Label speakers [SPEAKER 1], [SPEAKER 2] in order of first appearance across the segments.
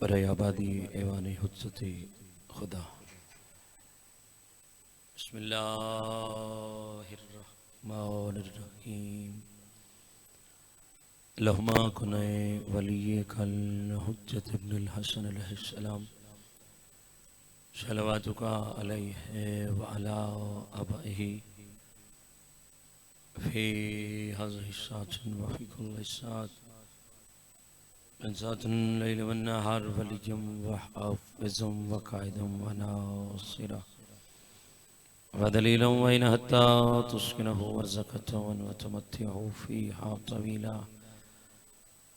[SPEAKER 1] बरए आबादी एवानी हुज्जती खुदा। बिस्मिल्लाहिर्रहमानिर्रहीम। लहुमा कुने वलिये कल हुज्जत इब्नुल हसन अलैहिस्सलाम सलवातुका अलैहि व अला आबाइही फी हाज़िहि सातिन व फी कुल्लि सात सातिन लैल व नहार वलिय्यम व हाफ़िज़म व काइदम व नासिरा व दलीला व इन हत्ता तुस्किनहु व ज़कतवन व तुमत्तिअहु फ़ीहा तवीला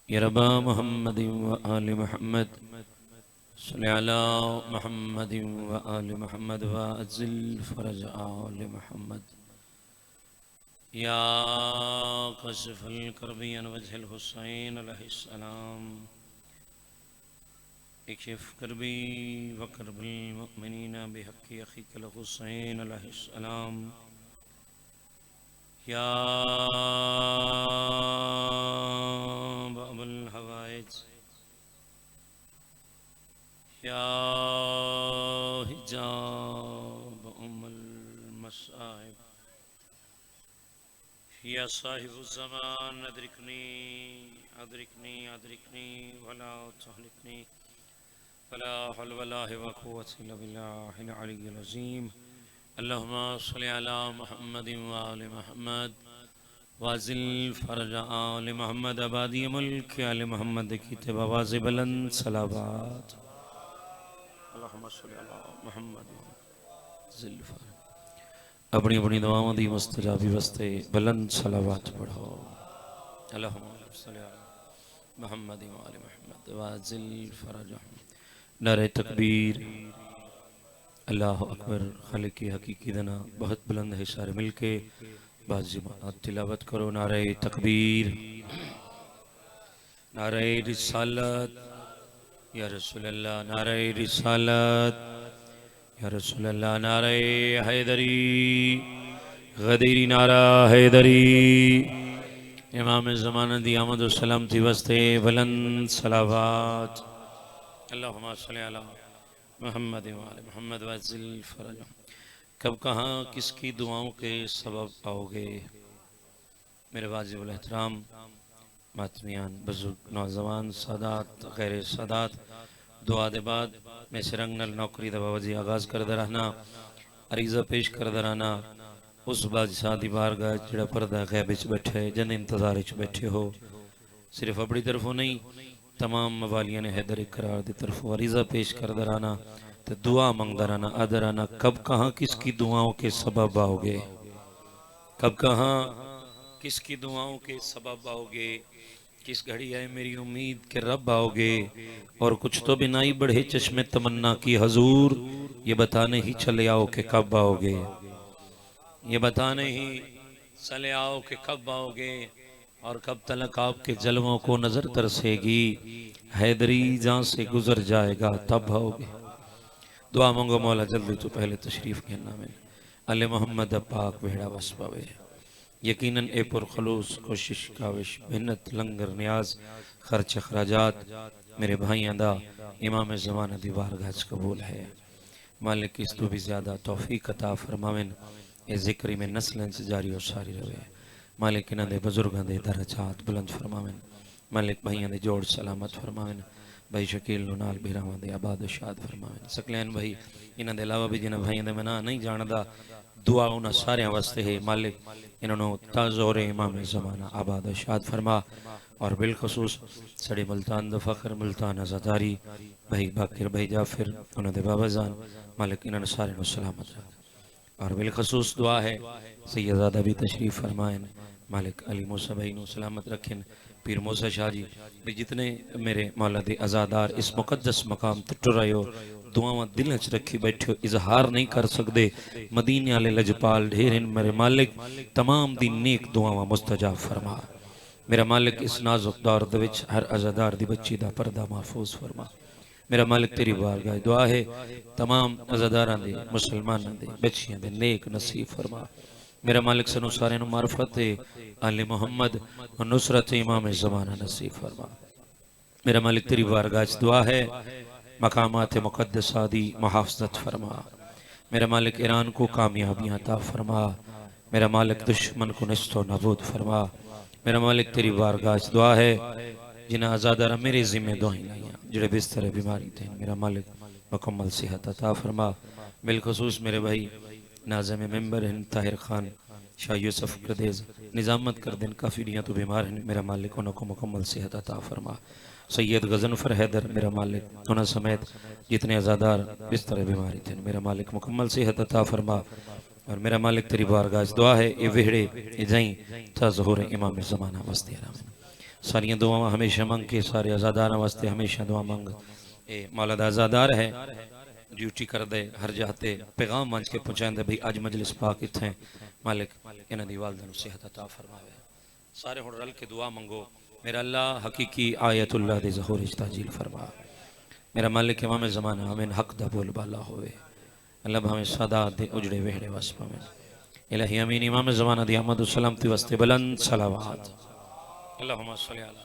[SPEAKER 1] या रब्बा मुहम्मदिन व आलि मुहम्मद सल्लि अला मुहम्मदिन व आलि मुहम्मद व अज़्ज़िल फ़रज आलि मुहम्मद या काशिफ़ल कर्बी अन वजहिल हुसैन अलैहिस्सलाम इक्शिफ़ कर्बी व कर्बल मुअमिनीना बिहक़्क़ि अख़ीकल हुसैन अलैहिस्सलाम या बाबुल हवाइज या हिजाब उम्मुल मसाइब या साहिबुज़्ज़मान अदरिकनी अदरिकनी अदरिकनी वला तुहलिकनी वला हौल वला क़ुव्वता इल्ला बिल्लाहिल अलिय्यिल अज़ीम। अल्लाहुम्मा सल्लि अला मुहम्मदिन व आलि मुहम्मद वाज़िल फ़रज आलि मुहम्मद आबादी मुल्क आलि मुहम्मद की तवाज़ि बुलंद सलावत। अल्लाहुम्मा सल्लि अला मुहम्मद वाज़िल फ़रज। अपनी अपनी दुआओं दी मुस्तजाबी वास्ते बुलंद सलावत पढ़ो। अल्लाहुम्मा सल्लि अला मुहम्मद व आलि मुहम्मद वाज़िल फ़रज। नारे तकबीर, अल्लाह अकबर। खालिक़ हकीकी दना बहुत बुलंद है। सारे मिलके बाज़िमात तिलावत करो। नारे तकबीर, नारे रिसालत या रसूल अल्लाह, नारे रिसालत या रसूल अल्लाह, नारे हैदरी गदीरी, नारा हैदरी। इमाम ज़माना दी आमद व सलामती वास्ते बुलंद सलावत। अल्लाहुम्मा सल्लि अला मुहम्मद व आलि मुहम्मद वअज़्ज़िल फ़रज। कब कहाँ किसकी दुआओं के सबब आओगे। मेरे वाजिबुल एहतराम मातमियान, बुजुर्ग, नौजवान, सादात, गैर सादात, दुआ दे बाद मैं सिरंग नल नौकरी दा बाबा जी आगाज़ करदा रहना, अरीज़ा पेश करदा रहना उस बादशाह दी बारगाह जिहड़ा पर्दा गैब विच बैठे, जिन इंतज़ार विच बैठे हो। सिर्फ अपनी तरफों नहीं, तमाम मवालिया ने हैदर इकरार की तरफों अरीज़ा पेश करदा रहना तो दुआ मंगदा रहना, आदर रहना। कब कहाँ किसकी दुआओं के सबब आओगे, कब कहाँ किसकी दुआओं के सबब आओगे। किस घड़ी आए मेरी उम्मीद के रब आओगे। और कुछ तो बिना ही बढ़े चश्मे तमन्ना की हजूर, ये बताने ही चले आओ कि कब आओगे, ये बताने ही चले आओ कि कब आओगे और कब तलक आपके जलवों को नजर तरसेगी। हैदरी जहाँ से गुजर जाएगा तब आओगे। दुआ मांगो मौला जल्दी तो पहले तशरीफ कहना में अले मोहम्मद पाक वेड़ा वस पावे। यकीनन ए पुरखलूस कोशिश काविश मिन्नत लंगर न्याज खर्च अखराजात मेरे भाइयों दा इमाम ज़माना दी बारगाह च कबूल है। मालिक इस तो भी ज़्यादा तौफीक अता फरमावेन। ए ज़िक्र में नस्लें च जारी और सारी रहे। मालिक इन्हां दे बुजुर्गां दे दरजात बुलंद फरमावेन। मालिक भाइयों दे जोड़ सलामत फरमावेन। भाई शकील नु नाल बिरावां दे आबाद शाद फरमावेन। सकलैन भाई इन्हां दे अलावा भी जिन्हां भाइयों दे मैं नां नहीं जानदा, दुआ उन्हां सारियां वास्ते है। मालिक इन्होंने ताज़ोर इमाम ज़माना आबाद शाद फरमा। और बिलखसूस सड़ी मुल्तान द फ़ख्र मुल्तान अज़ादारी भाई बाकिर भाई जाफिर उन्होंने बाबा जान, मालिक इन्होंने सारे नु सलामत रख। और बिलखसूस दुआ है सैयदादा भी तशरीफ़ फरमाएन, मालिक अली मूसा भाई नु सलामत रखें। पीर मूसा शाह जी भी जितने मेरे मौला दे अज़ादार इस मुक़द्दस मकाम ते टुरे हो, दुआवां दिल च रखी बैठे हो, इजहार नहीं कर सकते। मदीने वाले लजपाल ढेर मेरे मालिक, तमाम दी नेक दुआवां मुस्तजाब फरमा। मेरा मालिक इस नाजुक दौर दे विच हर अज़ादार दी बच्ची दा पर्दा महफूज फरमा। मेरा मालिक तेरी बारगाह दुआ है तमाम अज़ादारां दे मुसलमानां दे बच्चियां दे नेक नसीब फरमा। मेरा मालिक सनू सारे नु मार्फत आले मोहम्मद और नुसरत इमाम ज़माना नसीब फरमा। मेरा मालिक तेरी बारगाह से दुआ है मकामात मुक़द्दसा दी मुहाफ़ज़त फरमा। मेरा मालिक ईरान को कामयाबियाँ अता फरमा। मेरा मालिक दुश्मन को निस्तो नबूद फरमा। मेरा मालिक तेरी बारगाह से दुआ है जिन्हें आज़ादारा मेरे ज़िम्मे दुआएं लाइयाँ जिहड़े बिस्तर बीमारी थे मेरा मालिक मुकम्मल सेहत अता फरमा। बिलखसूस मेरे भाई नाज़िम मेंबर हैं ताहिर खान शाह यूसुफ प्रदेश निज़ामत कर दिन काफ़ी दियाँ तो बीमार हैं मेरा मालिक उनको मुकम्मल सेहत अता फरमा। सैयद गजनफर हैदर मेरा मालिक उन्हें समेत जितने आज़ादार बिस्तर बीमारी थे मेरा मालिक मुकम्मल सेहत अता फरमा। और मेरा मालिक तेरी बारगाह से दुआ है ये विहड़े ये जाई था ज़हूर इमाम ज़माना वस्ते आराम सारियाँ दुआवां हमेशा मंग के सारे आज़ादार वास्ते हमेशा दुआ मंग। ये मौला दा आज़ादार है ड्यूटी कर दे हर जाते पैगाम मंच के पहुँचाते भाई अज मजलिस पाक इत्थे मालिक इन्हां दी वालदा नूं सेहत अता फरमावे। सारे हुण रल के दुआ मंगो मेरा अल्लाह हकीकी आयतुल्लाह दे ज़हूर ताजील फरमा। मेरा मालिक इमाम ज़माना हमें हक दा बोल बाला होवे अल्लाह भावें सादात दे उजड़े वेहड़े वस पावें। इलाही अमीन इमाम ज़माना दी आमद व सलामती वास्ते बुलंद सलावत अल्लाहुम्मा सल्ली अला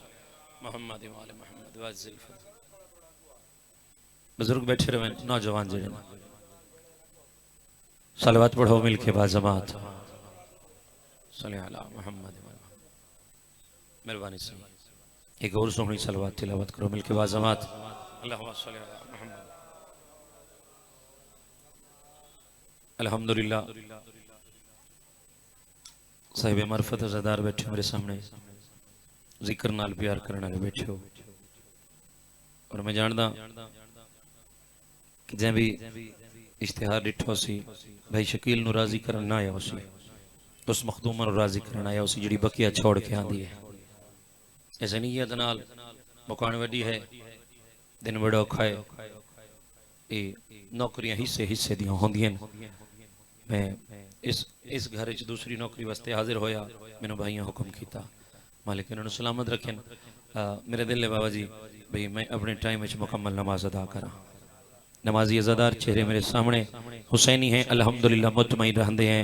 [SPEAKER 1] मुहम्मद व आले मुहम्मद वअज़्ज़िल फज़ल। बुजुर्ग बैठे रहे नौजवान जड़े सलावत पढ़ो मिल के बाद जमात सल्ली अला मुहम्मद मेहरबानी से एक और सोहनी सलावत तिलावत करो मिल के बाद जमात अल्लाहुम्मा सल्ली अला मुहम्मद। अल्हम्दुलिल्लाह साहिब मरफत ज़दार बैठे मेरे सामने जिक्र नाल प्यार करने वाले बैठे हो और मैं जानदा कि जै भी इश्तिहार डिठो सी भाई शकील नूं राजी करन ना आया उसी उस मखदूमा नूं राजी करन आया उसी जिहड़ी बकिया छोड़ के आंदी है। इस नीयत नाल मुकान वड्डी है दिन बड़ा औखा है ये नौकरियां हिस्से हिस्से दियां होंदियां। मैं इस घर च दूसरी नौकरी वास्ते हाजिर होया मैनू भाइयों हुक्म किया मालिक इन्होंने सलामत रखें। मेरे दिल है बाबा जी भाई मैं अपने टाइम में मुकम्मल नमाज अदा करा। नमाजी अज़ादार चेहरे मेरे सामने हुसैनी हैं अल्हम्दुलिल्लाह मुतमईन रहते हैं।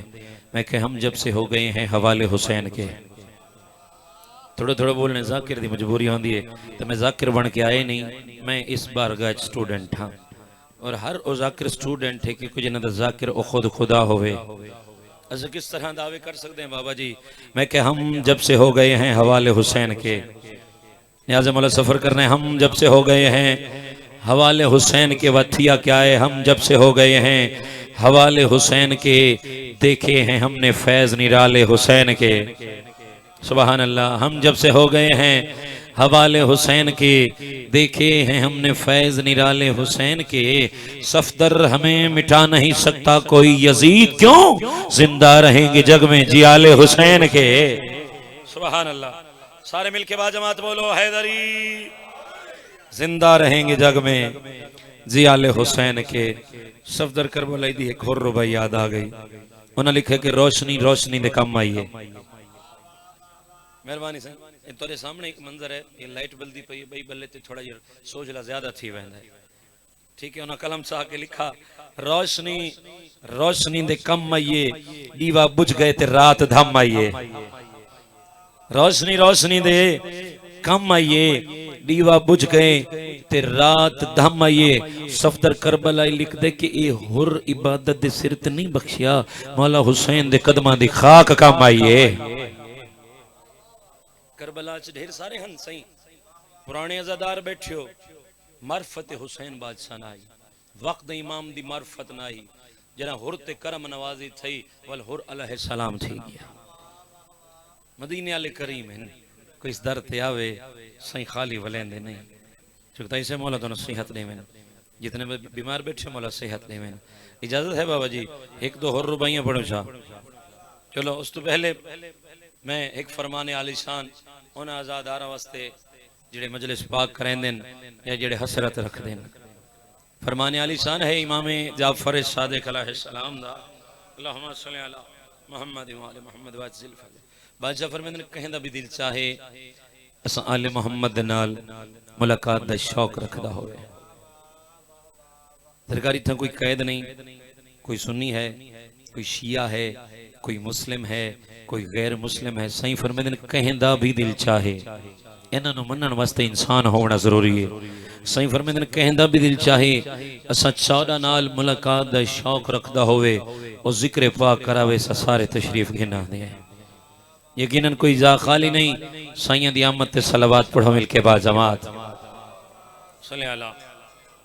[SPEAKER 1] मैं कह हम जब से हो गए हैं हवाले हुसैन के थोड़ा थोड़ा बोलने जाकिर की मजबूरी होती है तो मैं जाकिर बन के आए नहीं मैं इस बारगाह स्टूडेंट हाँ और हर वो जाकिर स्टूडेंट है कि कुछ ना जाकिर वो खुद खुदा होवे। अच्छा किस तरह दावे कर सकते हैं बाबा जी मैं कह हम जब से हो गए हैं हवाले हुसैन के न्याज़ मौला सफ़र करने हम जब से हो गए हैं हवाले हुसैन के वथिया क्या है हम जब से हो गए हैं हवाले हुसैन के देखे हैं हमने फैज़ निराले हुसैन के सुभान अल्लाह। हम जब से हो गए हैं हवाले हुसैन के देखे हैं हमने फैज़ निराले हुसैन के सफदर हमें मिटा नहीं सकता कोई यजीद क्यों जिंदा रहेंगे जग में जियाले हुसैन के सुभान अल्लाह। सारे मिलके बाजमात बोलो हैदरी जिंदा रहेंगे जग में जियाले हुसैन के। सफदर करबला दी एक होर रुबाई याद आ गई उन्हें लिखे कि रोशनी रोशनी दे कम आई है। मेहरबानी से तेरे सामने एक मंजर है ये लाइट बल्दी पई भाई बल्ले ते थोड़ा जिहा सोचला ज्यादा थी वेंदा है ठीक है। उन्हें कलम चाह के लिखा रोशनी रोशनी दे कम आइए दीवा बुझ गए ते रात धम आइए। रोशनी रोशनी दे कम आइए दीवा बुझ गए ते रात धम आइए। सफदर करबला लिख दे कि ये हुर इबादत दे सिर ते नहीं बख्शिया मौला हुसैन दे कदमां दी खाक कम आइए। करबला च ढेर सारे हन सही पुराने अज़ादार बैठियो मार्फत हुसैन बादशाह नाई वक्त इमाम दी मार्फत नाई जरा हुर ते करम नवाजी थई वल हुर अलैहि सलाम थी गया मदीने वाले करीम हैं कोई इस दर ते आवे सही खाली वलेंदे नहीं चुकता इसे मौला दोनों सेहत दे में जितने बीमार बैठे मौला सेहत दे में। इजाजत है बाबा जी एक दो होर रुबाइयां पढ़ो सा चलो उस तो पहले मैं एक फरमाने आलिशान उन आज़ादारा वास्ते जिहड़े मजलिस पाक करेंदे या जिहड़े हसरत रखदे फरमाने आलिशान है इमाम जाफर सादिक अलैहिस्सलाम दा अल्लाहुम्मा सल्ली अला मुहम्मद व आले मुहम्मद वअज़्ज़िल फज़ल। बादशाह फरमांदे कहेंदा भी दिल चाहे अस आले मुहम्मद दे नाल मुलाकात दा शौक रखदा होवे। सरकारी इत्थे कोई कैद नहीं कोई सुन्नी है कोई शिया है कोई मुस्लिम है कोई गैर मुस्लिम है सही फरमाते कहेंदा भी दिल चाहे इन्हां नूं मनण वास्ते इंसान होना जरूरी है। सही फरमाते ने कहंदा भी दिल चाहे असा चौड़ा नाल मुलाकात दा शौक रखदा होवे और जिक्र पाक करावे सारे तशरीफ गिना दे। यकीनन कोई जा खाली नहीं। साईं दी आमद ते सलावत पढ़ो मिल के बा जमात सल्ले अला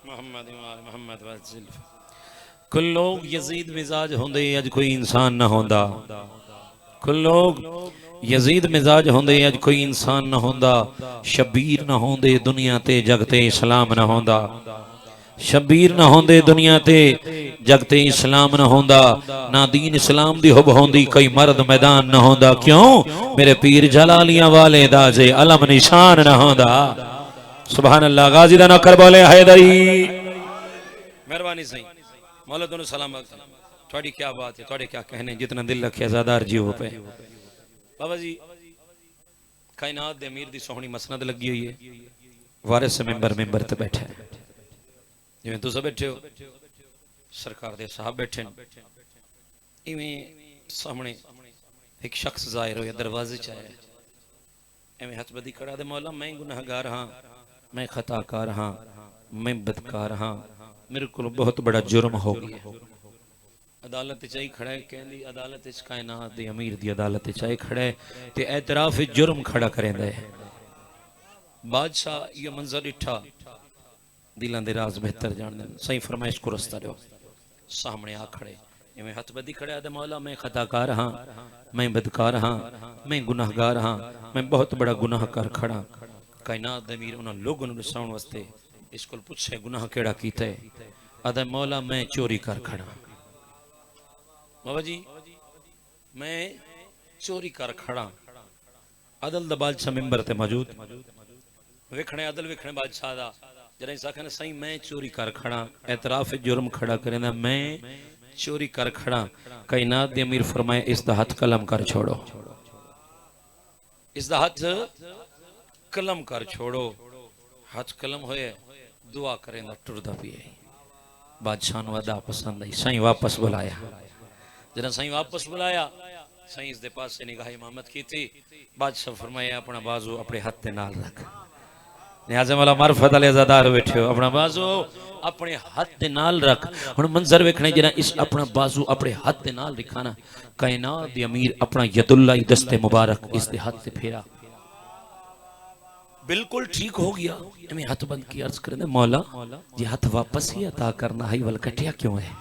[SPEAKER 1] मुहम्मद व आल मुहम्मद व ज़िल्फ। कुल लोग यजीद मिजाज होंदे अज कोई इंसान ना होंदा। कुल लोग यजीद मिजाज होंदे अज कोई इंसान ना होंदा। शबीर ना होंदे दुनिया ते जगते इस्लाम ना होंदा। शबीर ना होंदे दुनिया ते जगते इस्लाम ना होंदा। ना दीन इस्लाम दी हुब होंदी कोई मर्द मैदान ना होंदा। क्यों मेरे पीर जलालियां वाले दा जे अलम निशान ना होंदा। सुभान अल्लाह। गाजी दा नौकर बोले हैदरी। मेहरबानी सही मौला दोनों सलाम। थोड़ी क्या बात है, थोड़े क्या कहने, जितना दिल रखे आजादार जी हो पे। बाबा जी कायनात दे अमीर दी सोहनी मसनद लगी हुई है। वारिस मेंबर ते बैठे जिवें तुस बैठे हो, सरकार दे साहब बैठे इवें सामने एक शख्स जाहिर हो दरवाजे च आया, एवें हथ बदी खड़ा दे मौला मैं गुनाहगार हाँ, मैं खताकार हाँ, मैं बदकार हाँ, मेरे को बहुत बड़ा जुर्म हो गया। अदालत चाही खड़ा है, कहंदी अदालत कायनात दे अमीर दी अदालत चाही खड़ा है ते एतराफ जुर्म खड़ा करेंदा है। बादशाह ये मंजर इठा दिलां दे राज बेहतर जानदे। सही फरमाइश को रस्ता दो। सामने आ खड़े इवें हथ बदी खड़ा है मौला मैं खताकार हाँ, मैं बदकार हाँ, मैं गुनाहगार हाँ, मैं बहुत बड़ा गुनाह कर खड़ा। कायनात दे अमीर उन्हां लोगों नूं दसाउण वास्ते इस कोल पुछे गुनाह केड़ा कीता है। आदा मौला मैं चोरी कर खड़ा। बाबा जी मैं चोरी कर खड़ा। अदल दा बादशाह मिंबर ते मौजूद वेखणे अदल वेखणे बादशाह दा जरा आखने सही मैं चोरी कर खड़ा, एतराफ जुर्म खड़ा करेंदा मैं चोरी कर खड़ा। कायनात दे अमीर फरमाए इसदा हथ कलम कर छोड़ो, इसदा हथ कलम कर छोड़ो। हथ कलम होए दुआ करेंदा टुरदा पिए। बादशाह नूं अदा पसंद आई। सही वापस बुलाया। जरा सही वापस बुलाया सही इस दे पास से निगाह इमामत की थी। बादशाह फरमाया अपना बाजू अपने हाथ दे नाल रख। नियाज़ वाला मार्फत वाले ज़ादार बैठे हो, अपना बाजू अपने हाथ दे नाल रख। हुण मंजर वेखणे जरा इस अपना बाजू अपने हाथ दे नाल रखाना। कायनात दे अमीर अपना यदुल्ला दस्ते मुबारक इस दे हाथ से फेरा, बिल्कुल ठीक हो गया। मैं हाथ बंद की अर्ज कर मौला ये हाथ वापस ही अता करना है, वल कटिया क्यों है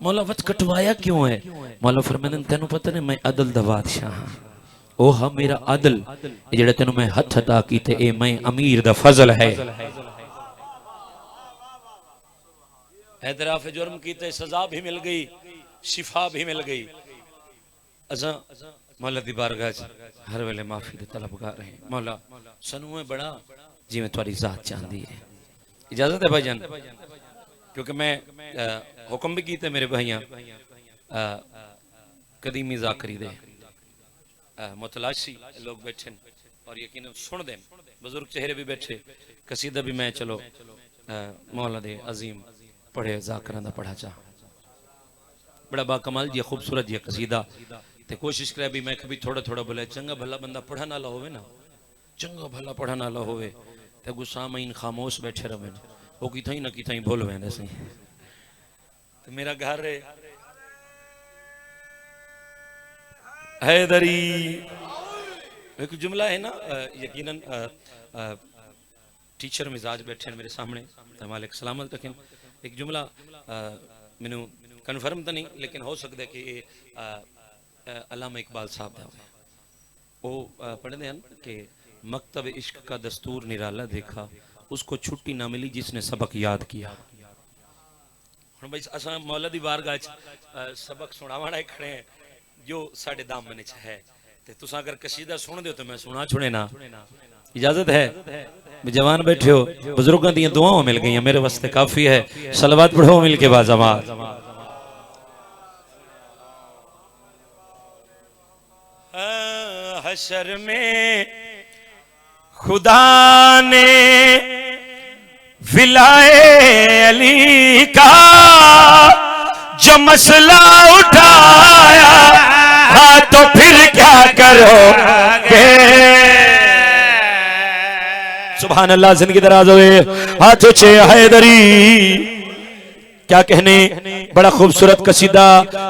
[SPEAKER 1] मौला, वच कटवाया क्यों है? मौला फरमाते तेनू पता नहीं मैं अदल दा बादशाह हां। ओ हां मेरा अदल जेड़ा तेनू मैं हथ अता कीते ए मैं अमीर दा फजल है। एतराफ जुर्म कीते सजा भी मिल गई, शिफा भी मिल गई। असा मौला दी बारगाह च हर वेले माफी दे तलबगार हैं। मौला सनू है बड़ा जिवें तुहाडी जात चाहती है। इजाजत है भाईजान, क्योंकि मैं हुक्म भी कीते मेरे भाइयां कदीमी जाकरी दे मुतलाशी लोग बैठे और यकीन सुन दे, बुजुर्ग चेहरे भी बैठे। कसीदा भी मैं चलो मौला दे अजीम पढ़े जाकरां दा पढ़ा चाह। बड़ा बाकमाल जी खूबसूरत जी कसीदा ते कोशिश करे भी मैं कभी थोड़ा थोड़ा बोले। चंगा भला बंदा पढ़ा नाला होवे ना, चंगा भला पढ़ा नाला होवे ते गुस्सा में खामोश बैठे रहे वो किथाई ना किथाई बोल वेंदे सही। तो मेरा घर हैदरी एक जुमला है ना, यकीनन टीचर मिजाज बैठे मेरे सामने मालिक सलामत रखें। एक जुमला मैनू कन्फर्म तो नहीं लेकिन हो सकता है कि अल्लामा इकबाल साहब दा वो पढ़ते हैं कि मकतब इश्क का दस्तूर निराला देखा, उसको छुट्टी ना मिली जिसने सबक याद किया। हुण भाई असां मौला दी बारगाह च सबक सुनावण खड़े हैं जो साडे दामन च है। ते तुसां अगर कसीदा सुन दे तो मैं सुना छुड़े ना। इजाजत है? जवान बैठे हो, बुजुर्गों दी दुआओं मिल गई मेरे वास्ते काफी है। सलवात पढ़ो मिल के बाजमात। हशर में खुदा ने विलाए अली का जो मसला उठाया, हाँ तो फिर क्या करोगे? सुभान अल्लाह, जिंदगी दराज होए। हाथ उठे हैदरी, क्या कहने, बड़ा खूबसूरत कसीदा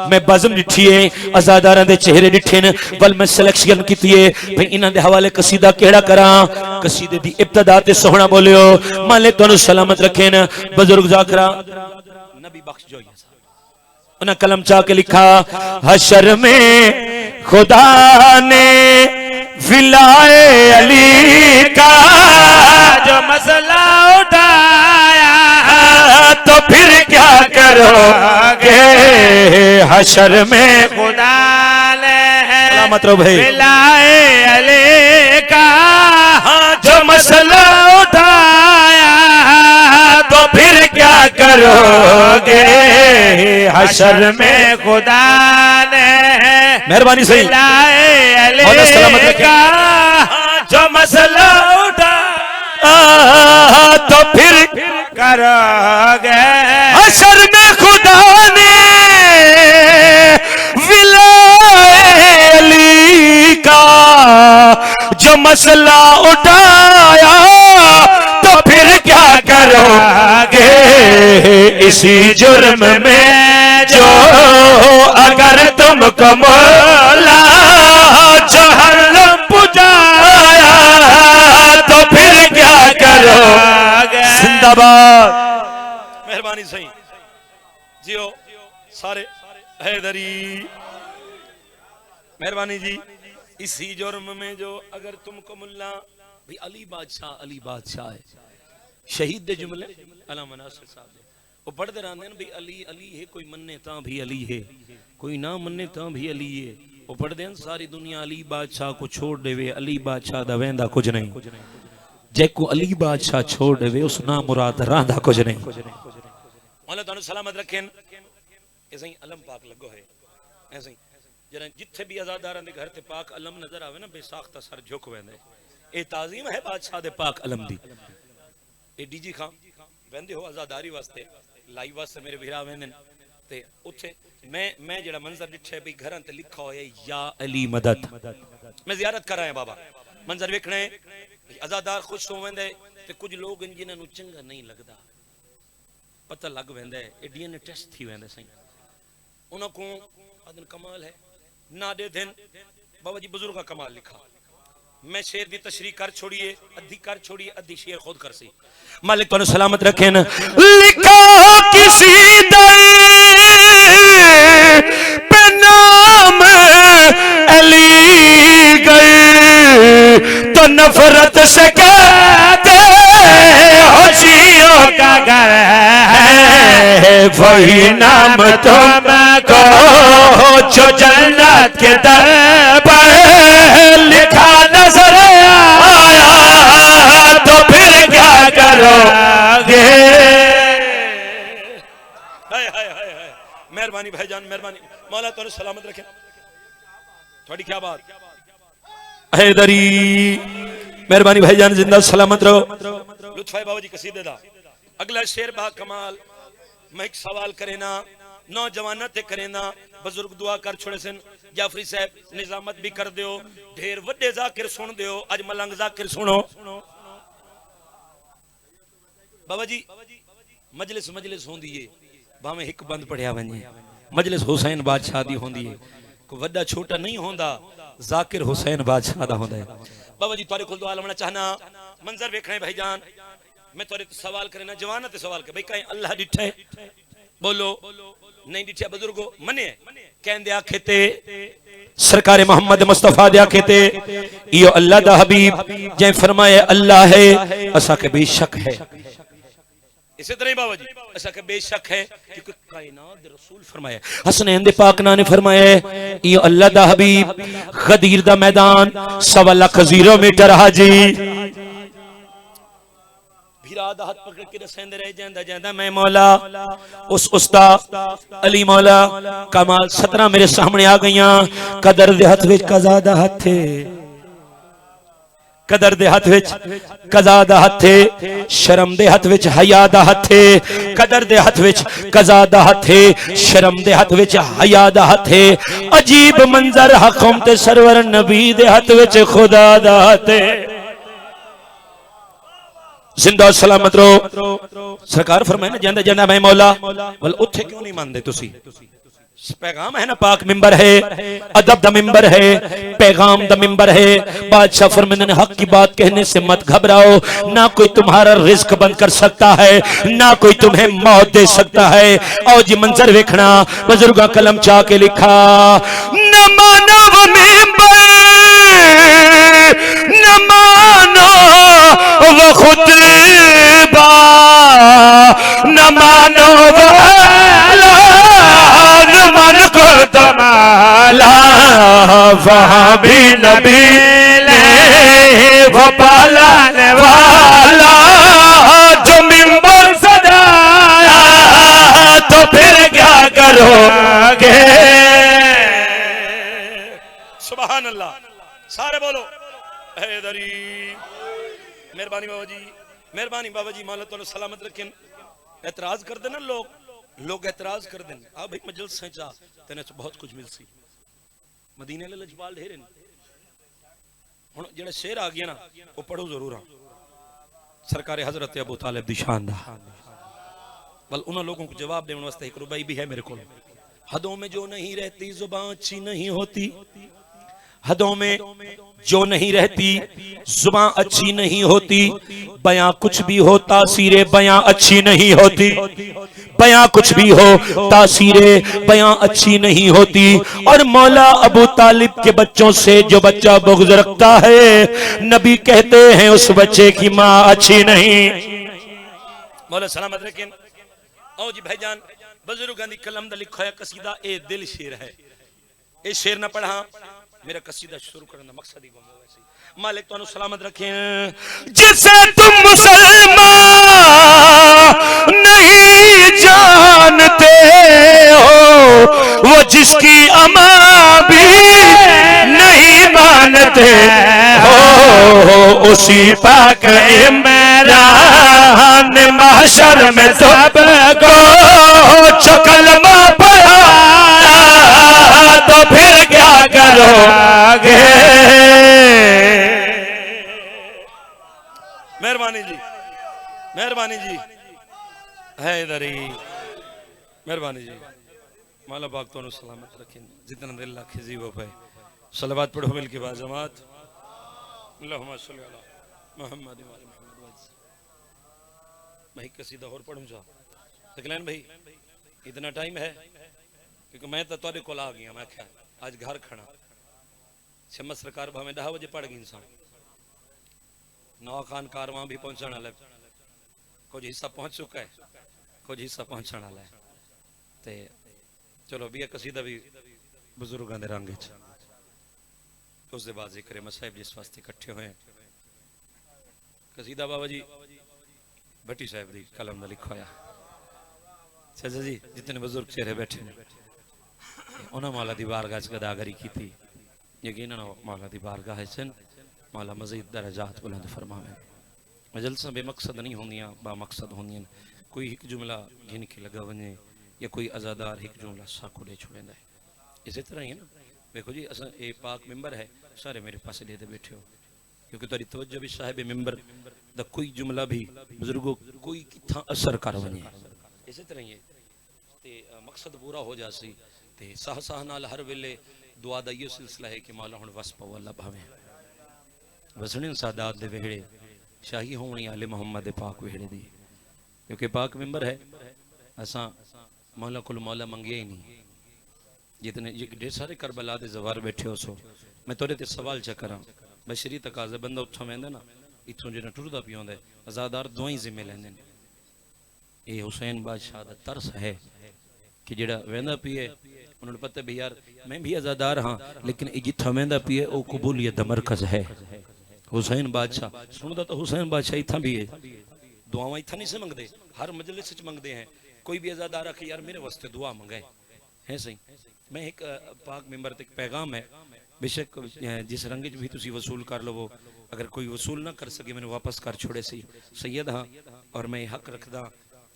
[SPEAKER 1] मैं बज़म डिठी है, आजादारां दे चेहरे डिठे न, वल मैं सिलेक्शन कीती है भाई इन्हां दे हवाले कसीदा केड़ा करां। कसीदे दी इब्तिदा ते सोहना बोलियो, मालिक तुहानू सलामत रखे न। बुजुर्ग जाकरा नबी बख्श जो उन्हें कलम चाह के लिखा, हशर में खुदा ने विलाए अली का जो मसला उठाया तो फिर क्या करोगे, हशर में खुदा ने मतलब विलाए अली का जो मसला उठाया तो फिर क्या करोगे, हशर में खुदा ने मेहरबानी सही सलामत का जो मसला उठा तो फिर करोगे, हशर में खुदा ने विलायली का जो मसला उठाया तो फिर क्या करोगे, इसी जुर्म में जो अगर तुमको मौला जहन्नम पुजाया तो फिर क्या करोगे। जिंदाबाद, मेहरबानी सही जियो सारे हैदरी, मेहरबानी जी। इसी जुर्म में जो अगर तुमको मुल्ला भाई अली बादशाह है, शहीद दे जुमले अल्लामा नासिर साहब वो पढ़ते रहते हैं भाई अली अली है, कोई मन्ने ता भी अली है, कोई ना मन्ने ता भी अली है। वो पढ़ते हैं सारी दुनिया अली बादशाह को छोड़ देवे, अली बादशाह दा वेंदा कुछ नहीं, जेको अली बादशाह छोड़ देवे उस ना मुराद रांदा कुछ नहीं। मौला तुहानू सलामत रखें। ऐसे ही अलम पाक लगो है, ऐसे ही जरा जिथे भी आजादारां दे घर ते पाक अलम नजर आवे ना बेसाख्ता सर झुक वेंदे, ए ताजीम है बादशाह दे पाक अलम दी। ए डीजी खां वेंदे हो आजादारी वास्ते, लाई वास्ते मेरे वीरा वेंदे ते उथे मैं जेड़ा मंजर दिखे भी घरां ते लिखा होया या अली मदद, मैं जियारत कर रहा है बाबा, मंजर वेखणे आजादार खुश हो वेंदे ते कुछ लोग जिन्हां नू चंगा नहीं लगदा पता लग वेंदा है, ए डीएनए टेस्ट थी वेंदे सही उन्हां को अदन कमाल है ना दे दिन बाबा जी बुजुर्ग का कमाल लिखा। मैं शेर की तशरीह कर छोड़िए, अद्धी कर छोड़िए, अद्धी शेर खुद कर सी। मालिक तुहानू सलामत रखे न। लिखा किसी पे नाम अली गए तो नफरत से कहते होशियों का घर है, वही नाम तुमको जो जन्नत के दर पर लिखा नजर आया तो फिर क्या करोगे। मेहरबानी भाईजान, मेहरबानी, मौला तुहानू सलामत रखे। थोड़ी क्या बात हैदरी, मेहरबानी भाईजान, जिंदा सलामत रहो। लुत्फाई बाबा जी कसीदे दा अगला शेर बा कमाल। मैं एक सवाल करे ना, नौजवान ते करे ना, बुजुर्ग दुआ कर छोड़े सन। जाफरी साहब निजामत भी कर दियो, ढेर वड्डे जाकिर सुन दियो, आज मलंग जाकिर सुनो। बाबा जी मजलिस मजलिस होंदी है, भावे एक बंद पढ़िया वने, मजलिस हुसैन बादशाह दी होंदी है, कोई वड्डा छोटा नहीं होंदा, जाकिर हुसैन बादशाह दा होंदा है। बाबा जी तुहाडे कोल दुआ लवना चाहना, मंजर वेखणे भाईजान। मैं तुहाडे सवाल करे ना, जवान ते सवाल कर भाई कहीं अल्लाह डिठे बोलो, नहीं डिठे बुजुर्गो मने कहंदे आखे ते सरकार मोहम्मद मुस्तफा दे आखे ते यो अल्लाह दा हबीब जै फरमाए अल्लाह है असा के बेशक है। इसी तरह बाबा जी असा के बेशक है क्योंकि कायनात दे रसूल फरमाया, हसनैन दे पाक ना ने फरमाया यो अल्लाह दा हबीब गदीर दा मैदान 1.25 लाख मीटर हाजी भीराद हाथ पकड़ के दसेंदे रह जांदा जांदा मैं मौला उस उस्ताद अली मौला कमाल 17 मेरे सामने आ गईयां। कदर दे हथ विच कज़ा दा हथ है, कदर दे हथ विच कज़ा दा हथ है, शर्म दे हथ विच हया दा हथ है। कदर दे हथ विच कज़ा दा हथ है, शर्म दे हथ विच हया दा हथ है। अजीब मंजर हकम ते सरवर नबी दे हथ विच खुदा दा हथ है। जिंदा सलामत रहो। सरकार फरमाए ना जांदा जांदा मैं मौला वल उथे क्यों नहीं मानते तुसी? पैगाम है ना, पाक मिंबर है, अदब दा मिंबर है, पैगाम दा मिंबर है। बादशाह फरमाते हैं हक की बात कहने से मत घबराओ, ना कोई तुम्हारा रिस्क बंद कर सकता है, ना कोई तुम्हें मौत दे सकता है। और जी मंजर देखना, बुजुर्गा कलम चाह के लिखा, न मानो वो मिंबर, न मानो वो खुतबा, न मानो वो मन को तमाला, वहाँ भी नबी ने वो पालाने वाला, जो मिंबर सजाया तो फिर क्या करोगे? सुभान अल्लाह, सारे बोलो हैदरी। मेहरबानी बाबा जी, मेहरबानी बाबा जी, मौला तो सलामत रखें। एतराज कर देना लोग एतराज कर दें, आ भाई मजलिस से जा तेने तो बहुत कुछ मिल सी। मदीने ले लजपाल ढेरे हुन जेड़ा शेर आ गया ना वो पढ़ो जरूर। सरकार हजरत अबू तालिब दी शान दा बल उन लोगों को जवाब देने वास्ते एक रुबाई भी है मेरे को। हदों में जो नहीं रहती जुबान अच्छी नहीं होती, हदों में जो नहीं रहती जुबान अच्छी नहीं होती, बयां कुछ भी हो तासीरे बयां अच्छी नहीं होती, बयां कुछ भी हो तासीरे बयां अच्छी नहीं होती। और मौला अबू तालिब के बच्चों से जो बच्चा बुग़्ज़ रखता है, नबी कहते हैं उस बच्चे की माँ अच्छी नहीं। मौला सलामत रखें। आओ जी भाईजान, बुजुर्गां दी कलम दा लिखा है कसीदा, ए दिल शेर है। ए शेर ना पढ़ा मेरा कसीदा शुरू करने का मकसद ही गुम हो गया। मालिक तुहानू सलामत रखें। जिसे तुम मुसलमान नहीं जानते हो, वो जिसकी अमा भी नहीं मानते हो, उसी पाक इमरान महशर में सबको चकलमा पढ़ा तो फिर क्या करोगे? मेहरबानी जी, मेहरबानी जी, हैदरी, मेहरबानी जी। मौला पाक तो सलामत रखें। जितना दिल लाखे जी वो पाए। सलावत पढ़ो मिल के बाद जमात। अल्लाहुम्मा सल्ली अला मुहम्मद व अला मुहम्मद। मैं कसीदा और पढ़ूं जा सकलैन भाई, इतना टाइम है क्योंकि मैं तो तेरे को आ गया। मैं क्या आज घर खड़ा शम्मत सरकार भावे 10 बजे पड़ गई इंसान नौ खान कारवां भी पहुंचने वाला, कुछ हिस्सा पहुंच चुका है, कुछ हिस्सा पहुंचने वाला है। ते चलो भी कसीदा भी बुजुर्गों के रंग उस बाद जिक्र मसाहिब जिस वास्ते इकट्ठे हुए। कसीदा बाबा जी भट्टी साहब की कलम का लिखा है। चाचा जी जितने बुजुर्ग चेहरे बैठे ने उन्होंने मौला दी बारगाह च गदागरी की थी। यकीनन मौला दी बारगाह च मौला मजीद दरजात बुलंद फरमावे। मजलसा बेमकसद नहीं होंदियां, बामकसद होंदियां। कोई एक जुमला गिन के लगा वने या कोई अजादार एक जुमला साकुड़े छुड़ेंदा है। इसी तरह ही है ना। देखो जी असा ये पाक मिंबर है, सारे मेरे पास लेते बैठे हो क्योंकि तुहाडी तवज्जो भी साहिब मिंबर दा कोई जुमला भी बुजुर्गों कोई किथा असर कर वने। इसी तरह ही ते मकसद पूरा हो जासी ते साह साह नाल हर वेले दुआ दा ये सिलसिला है कि मौला हुण वस पव अल्लाह भावे वसने सादात दे वेहड़े शाही होनी आले मोहम्मद पाक वेहड़े दी। क्योंकि पाक मिंबर है असा मौला को मौला मंगिया ही नहीं। जितने ढेर सारे करबला दे जवार बैठे हो सो मैं तोरे ते सवाल च करा बशरी तकाज़ा बंदा उठा वेंदा ना इथों जिन्हें टुरदा पिया होंदा आजादार दो ही जिम्मे लैंदे ने। ये हुसैन बादशाह दा तरस है कि जेड़ा वेंदा पिए उन्होंने पता भी यार मैं भी आजादार हाँ लेकिन जिथा वेंदा पिए वो कबूलियत दा मरकज है। हुसैन बादशाह सुनदा तो हुसैन बादशाह इथा भी है, दुआवां इथा नहीं से मंगदे, हर मजलिस च मंगदे हैं। कोई भी आजादार आखे यार मेरे वास्ते दुआ मंगाए है सही। मैं एक पाक मेंबर तक पैगाम है बेशक जिस रंग भी तुसी वसूल कर लवो, अगर कोई वसूल ना कर सके मैंने वापस कर छोड़े सी सैयद हाँ और मैं हक रखदा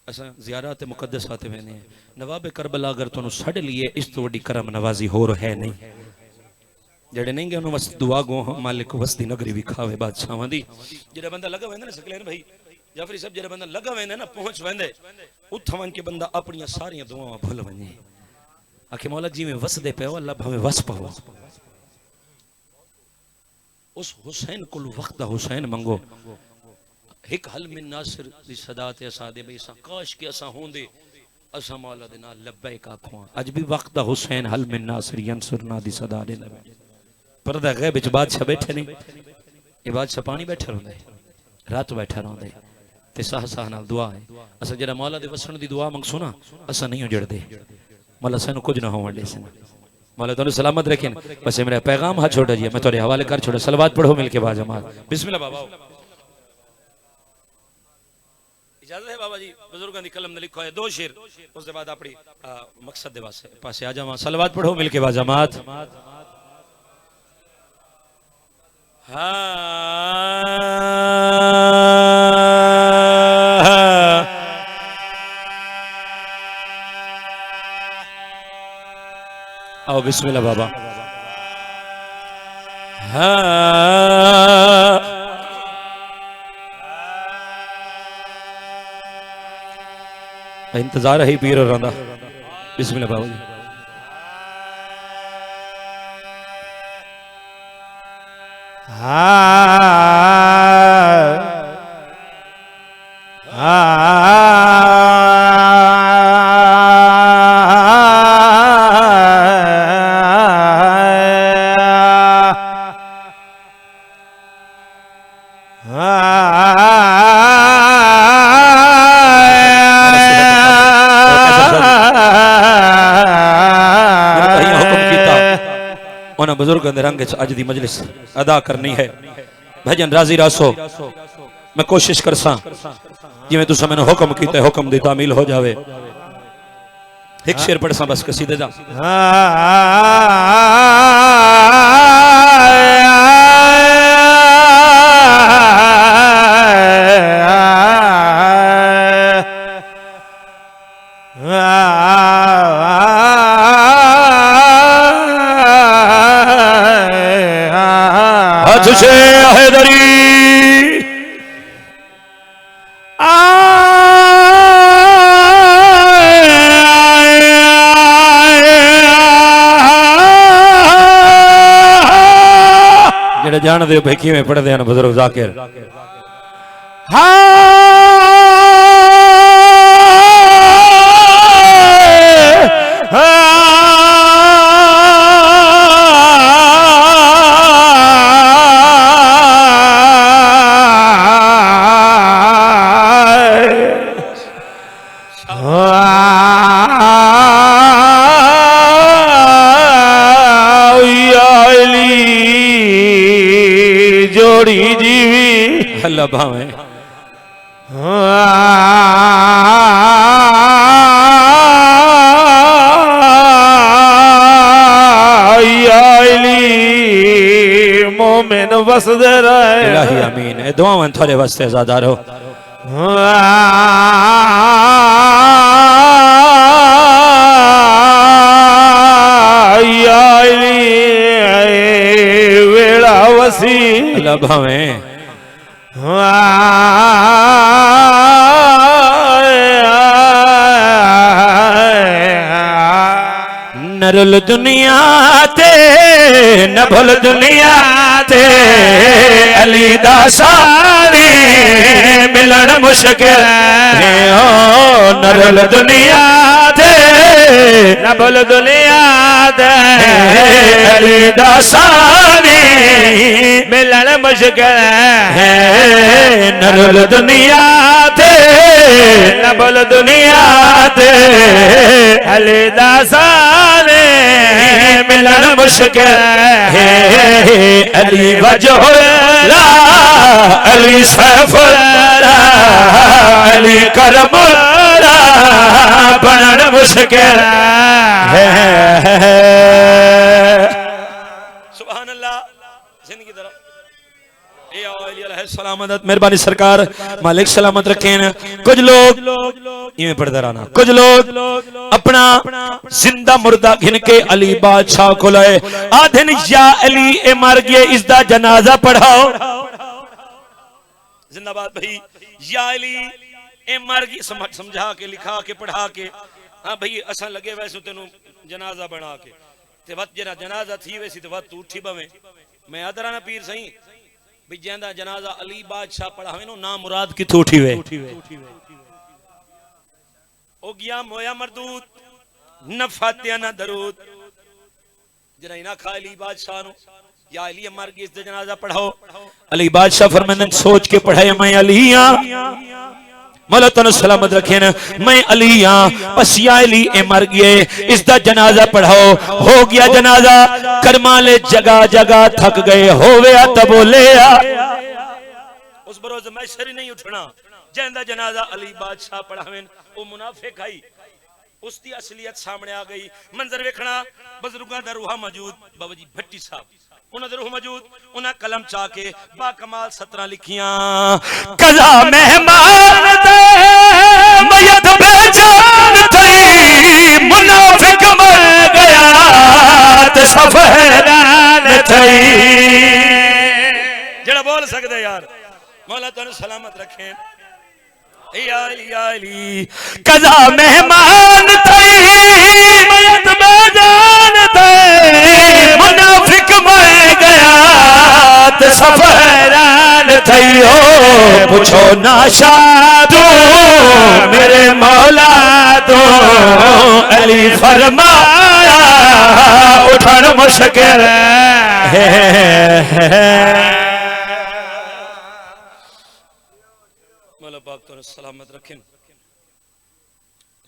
[SPEAKER 1] असा ज़ियारत मुकद्दस आते वेने हैं। नवाब करबला अगर तुहानू साडे लिए इस तो वड्डी करम नवाजी होर है नहीं। जेड़े नहीं गए उन्होंने दुआ गो मालिक वसदी नगरी भी खावे बादशाहां दी। जेड़ा बंदा लगा वेंदा ना सकलैन भाई जाफरी साहब जरा बंदा लगा वेंदे ना पहुंच वेंदे उठ वन के बंदा अपनी सारी दुआवां भूल वने आखे मौला जी में वसदे पे अल्लाह भावे वस पवो उस हुसैन को वक्त हुसैन मंगो एक हल मिन नासिर दी सदा ते असा दे भाई काश के असा होंदे असा मौला दे नाल लब्बैक आखवां अज भी वक्त हुसैन हल मिन नासिर यंसुरना दी सदा दे पर्दा गैब विच बादशाह बैठे नहीं ये बादशाह पानी बैठा रहंदा है रात बैठा रहंदा है ते साह साह नाल दुआ है असा जरा मौला दे वसण दी दुआ मंगसो ना असा नहीं उजड़दे मौला सानू कुछ ना होवण दे सन मौला तुहानू सलामत रखें बस मेरा पैगाम हाथ छोड़ दिया मैं तुहाडे हवाले कर छोड़ा सलवात पढ़ो मिलके बाजमात बिस्मिल्लाह बाबा इजाजत है बाबा जी बुजुर्गों की कलम ने लिखा है 2 शेर उसके बाद अपनी मकसद दे वास्ते पासे आ जावा सलवात पढ़ो मिलके बाजमात आओ बिस्मिल्लाह बाबा इंतजार है पीर और रंदा बिस्मिल्लाह बाबा जी बुजुर्ग रंग अज दी मजलिस अदा करनी है भजन राजी रासो मैं कोशिश करसा जिवें तुसा मैनू हुक्म कीता हुक्म दी तामील हो जावे एक शेर पढ़सा बस कसीदे दा जान दे भाई किवें पढ़दे हैं बुजुर्ग जाकिर अल्लाह भावे मोमिन वसदे रहे इलाही आमीन ए दुआवां थारे वास्ते आजादार हो वेला वसी अल्लाह भावे नरुल दुनिया ते नभुल दुनिया ते अली दा सारे मिलन मुश्किल है ओ नरुल दुनिया ते नभुल दुनिया ते अली दा सारे मिलन मुश्किल है नरुल दुनिया ते नभुल दुनिया ते अली दा सारे मिलन मुश्किल है अली वजहुल्ला अली सैफुल्ला अली करमुल्ला बनन मुश्किल है सुभान अल्लाह जिंदगी तरफ सलामत मेहरबानी सरकार मालिक सलामत रखें कुछ लोग इवें पढ़ते रहना कुछ लोग अपना जिंदा मुर्दा घिन के अली बादशाह को लाए आधन या अली ए मर गए इसका जनाजा पढ़ाओ जिंदाबाद भाई। या अली ए मर गई, समझा के लिखा के पढ़ा के, हाँ भाई असा लगे वैसे तेन जनाजा बना के ते वत जरा जनाजा थी वैसी तो वत तू उठी बवे। मैं आदरा ना पीर सही भी जंदा जनाजा अली बादशाह पढ़ावे नो ना मुराद किथों उठी वे ओ गया मोया मरदूत न फातिहा न दरूद जरा इना खा अली बादशाह नो। या अली मर गई इस जनाजा पढ़ाओ। अली बादशाह फरमाने सोच के पढ़ाए मैं अली हां, मौला तन सलामत रखे न, मैं अली हां बस या अली ए मर गए इसका जनाजा पढ़ाओ। हो गया जनाजा करमाले जगह जगह थक गए होवे तो बोले उस बरोज मैशर ही नहीं उठना जंदा जनाजा अली बादशाह पढ़ावेन। वो मुनाफिक आई उसकी असलियत सामने आ गई। मंजर वेखना बुजुर्गां दा रूहा मौजूद बाबा जी भट्टी साहब उन्हां दा रूह मौजूद उन्हां कलम चा के बा कमाल सतरा लिखियां कजा मेहमान दे मयत बेजान थई मुनाफिक मर गया ते सफरान थई। जेड़ा बोल सकदे यार मौला तन सलामत रखे। कजा मेहमान थई मयत बेजान थई मुनाफिक मर गया ते सफरान थई। हो पूछो ना शादू मेरे मौला तो अली फरमाया उठन मुश्किल है। सलामत रखें।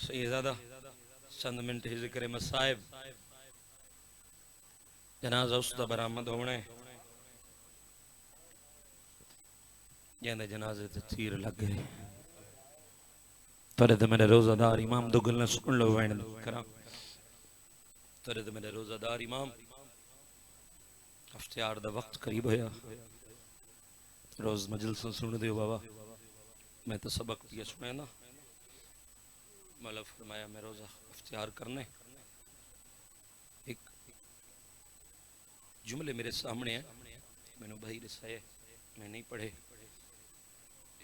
[SPEAKER 1] सैयदा चंद मिनट ही जिक्र मसाइब जनाजा उसका बरामद होना है जंदे जनाजे ते तीर लग गए। तोरे ते मेरे रोजादार इमाम दो गल्लां सुन लो वैन करा। तोरे ते मेरे रोजादार इमाम इफ्तियार दा वक्त करीब होया रोज मजलिस सुन दियो बाबा। मैं तो सबक दिया सुने ना मौला फरमाया मैं रोजा इफ्तियार करने। एक जुमले मेरे सामने है मैंने भाई रसाए मैं नहीं पढ़े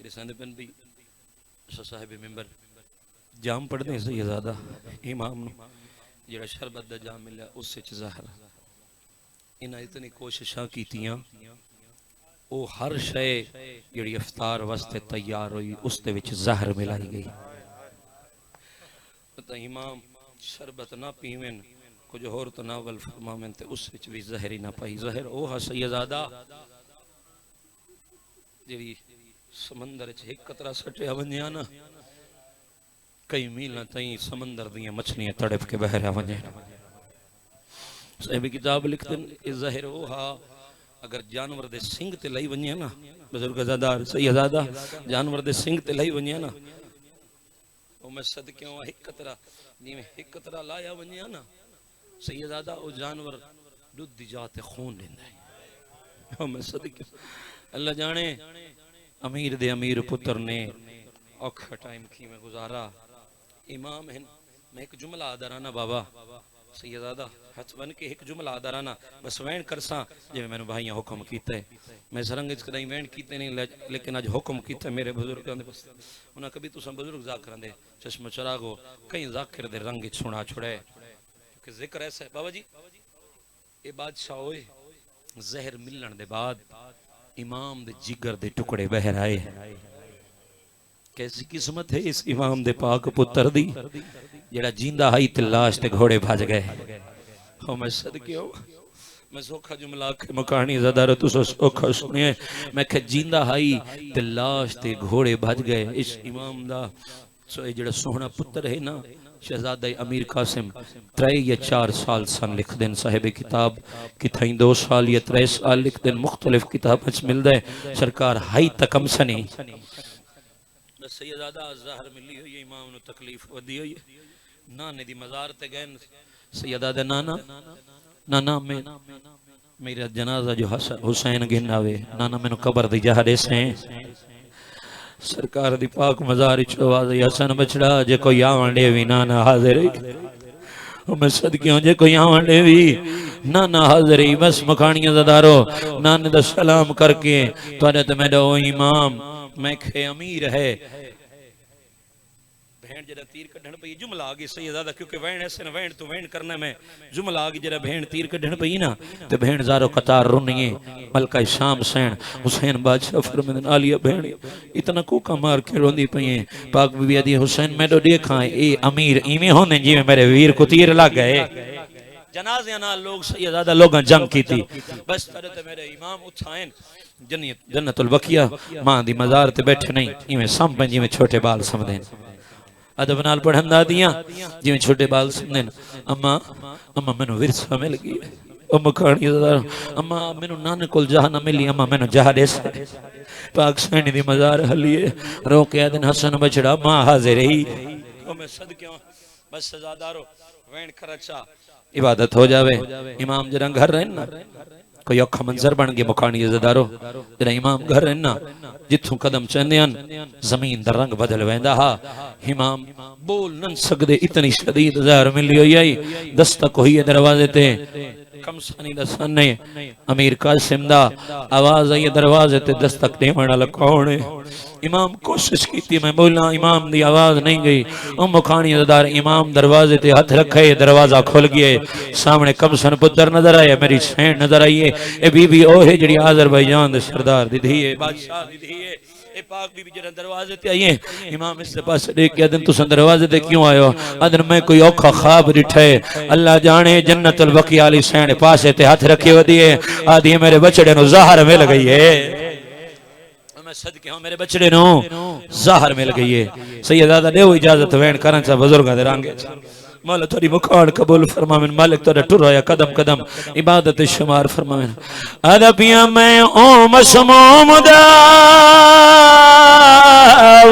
[SPEAKER 1] रसाने पेन भी साहिब मेंबर जाम पढ़ने से ज़्यादा इमाम जरा शरबत दा जाम मिला उससे ज़ाहिर इन्हें इतनी कोशिशां कीतियां वो हर शय जिहड़ी इफ्तार वास्ते तैयार हुई उसदे विच ज़हर मिलाई गई। तो इमाम शरबत ना पीवें कुछ होर तो ना वल फरमावें ते उस विच भी ज़हर ही ना पाई। ज़हर ओ हा सैयदादा जिहड़ी समंदर च एक कतरा सटिया वंजिया ना कई मील ताईं समंदर दियां मछलियां तड़प के बह रहा वंजे। साहिब किताब लिखते ज़हर ओ हा अगर जानवर दे सिंग ते लई वने ना बुजुर्ग ज़ादार सैयदादा जानवर दे सिंग ते लई वने ना ओ मैं सदके एक कतरा जिवें एक कतरा लाया वने ना सैयदादा ओ जानवर दूध दी जाते खून लेंदा है। ओ मैं सदके अल्लाह जाने अमीर दे अमीर पुत्र ने औखा टाइम की में गुजारा। इमाम है मैं एक जुमला आदराना बाबा सैयदादा हथ बन के एक जुमला आदराना बस वैन करसा जिवें मैनू भाइयां हुक्म कीता है। मैं सरंग च कदई वैन कीते नहीं लेकिन अज हुक्म कीता मेरे बुजुर्गां दे बस उन्हां कभी तुसां बुजुर्ग ज़ाकिरां दे चश्म चरागो कई ज़ाकिर दे रंग च सुना छुड़े क्योंकि जिक्र ऐसा है बाबा जी ये बादशाह होए जहर मिलण दे बाद इमाम दे जिगर दे टुकड़े बहर आए। कैसी किस्मत है इस इमाम दे पाक पुत्र दी जेड़ा जींदा हाई ते लाश ते घोड़े भज गए। हो मैं सदके हो मैं सोखा जुमला के मकानी ज़दार तू सोखा सुनिए मैं के जींदा हाई ते लाश ते घोड़े भज गए। इस इमाम दा सो जेड़ा सोहना पुत्र है ना शहजादा अमीर कासिम 3 या 4 साल सन लिख देन साहिब किताब किथाई 2 साल या 3 साल लिख देन मुख्तलिफ किताब च मिलदा है सरकार हाई तकम सनी सैयदादा ज़हर मिली हुई है इमाम नु तकलीफ वदी हुई है। नाने दी मज़ार ते गए सैयदादा नाना नाना मैं मेरा जनाजा जो हसन हुसैन गिन आवे नाना मैनू कब्र दी जा दे से सरकार दी पाक मज़ार च आवाज़ हसन बछड़ा जे कोई आवन दे वी नाना हाजिर मैं सदकियों जे कोई आवन दे वी नाना हाजिर बस मखानियां ज़दारो नाने दा सलाम करके तुहाडे ते मेरा ओ इमाम मैं खे अमीर है भेण जरा तीर कढ़ण पई जुमला आ गई सैयदा क्योंकि वैण ऐसे न वैण तो वैण करना में जुमला आ गई जरा भेण तीर कढ़ण पई ना ते भेण ज़ारो कतार रुनिए मलका शाम सैन हुसैन बादशाह फरमांदन आलिया भेण इतना कूका मार के रोंदी पई है पाक बीबी आदि हुसैन मैडो देखा ए अमीर इवें होंदे जिवें मेरे वीर को तीर लग गए जनाजे नाल लोग सैयदा लोगां जंग कीती बस तरह ते मेरे इमाम उठाएन जन्नतुल बकिया मां दी मजार ते बैठे नहीं इवें संभ जिवें छोटे बाल समझदे अदब नाल पढ़ंदा दियां जिवें छोटे बाल समझदे अम्मा अम्मा मैनू विरसा मिल गई ओ मखानी अम्मा मैनू नाने कोल जहा ना मिली अम्मा मैनू जहा दे पाक सैनी दी मजार हलिए रो के दिन हसन बछड़ा मां हाजिर ही ओ मैं सदके बस सजादारो वैन खर्चा इबादत हो जावे इमाम जरा घर रहन ना कोई औखा मंजर बन गया मुखानी इज़्ज़तदारो जरा इमाम घर रहन ना जिथों कदम चंदे जमीन दा रंग बदल वेंदा हा इमाम बोल न सकदे इतनी शदीद ज़हर मिली हुई आई दस्तक हुई है दरवाजे ते कमसानी दा साने अमीर कासिम दा आवाज आई दरवाजे ते दस्तक देवण वाला कौन है इमाम कोशिश की मैं बोला इमाम दी आवाज नहीं गई ओ मुखानी इज़्ज़तदार इमाम दरवाजे ते हाथ रखे दरवाजा खुल गया सामने कमसन पुत्र नजर आया मेरी सैन नजर आई है ए बीबी ओ है जड़ी आज़रबाईजान दे सरदार दी धी है बादशाह दी धी है ए पाक बीबी जरा दरवाजे ते आई है इमाम इस पास देख के अदन तुस दरवाजे ते क्यों आयो अदन मैं कोई औखा ख्वाब दिठे अल्लाह जाने जन्नतुल बकी वाली सैन पासे ते हाथ रखे वदी है आदि मेरे बछड़े नु ज़हर मिल गई है मैं सदके हूं मेरे बछड़े नु ज़हर मिल गई है सैयदा दे इजाजत वैन करन सा बुजुर्गां दे रंगे मौला थोड़ी मुखान कबूल फरमावेन मालिक तोड़ा टुराया कदम कदम इबादत शुमार फरमावेन अदबिया मैं ओ मसमूम दा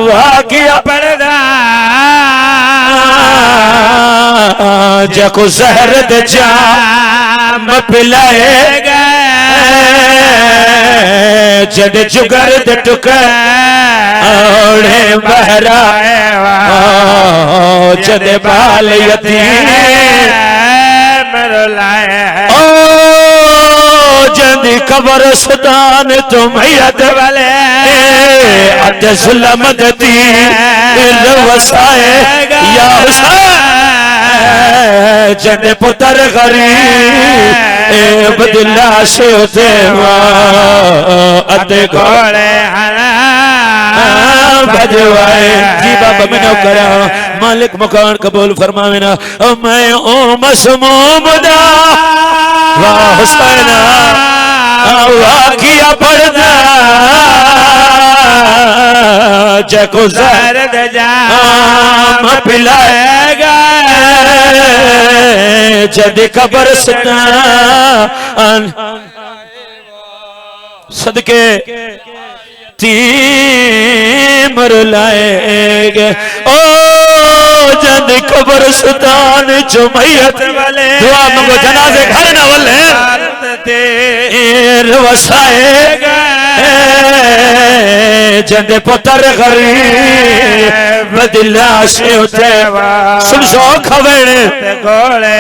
[SPEAKER 1] वाकिया पड़दा जको जहर दे जाम पिलाएगा जद जुगर दे टुकड़े बहरा जद बाल यतीम ओ जद कब्रिस्तान तो मैयत वाले अद जुल्म दती वसाएगा या हुसैन जद पुत्र गरीब दिला से देवा अदे घोड़े भजवाए जी बाबा मैंने करा मालिक मकान कबूल फरमावे ना मैं ओ मसमूम दा वाह हुसैन वाकिया पढ़दा जको ज़हर दे जाम पिलाएगा जद कब्रिस्तान सदके तीमर लाएगे ओ जद कब्रिस्तान जो मैयत वाले दुआ मंगो जनाजे घर न वाले तेर वसाएगा जद पुत्र गरीब दिला से उतेवा सुन सो खवेड़े गोले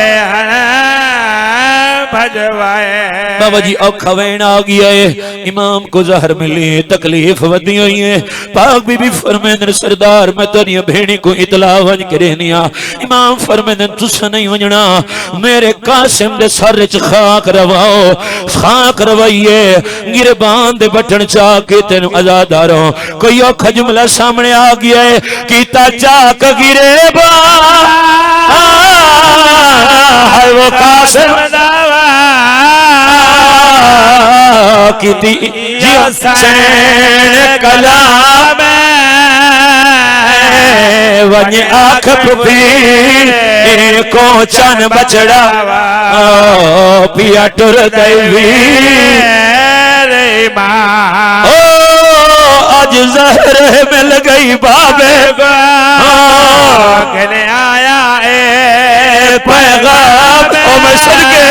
[SPEAKER 1] बाबा जी औखा वैन आ गया है इमाम को जहर मिली तकलीफ वधी हुई है पाक बीबी फरमांदन सरदार मैं तेरी भेणी को इतला वज करे निया इमाम फरमांदन तुस नहीं वजना मेरे कासिम दे सर च खाक रवाओ खाक रवाइए गिरबान दे बटन चा के तेन आजादारो कोई औखा जुमला सामने आ गया है कीता चाक गिरेबा है वो कासिम की कलाम वने आँख पुपी को चन बचड़ा पिया टुर देवी ओ आज जहर मिल गई बाबे कहने आया ए पैगाम ओ मैं सदके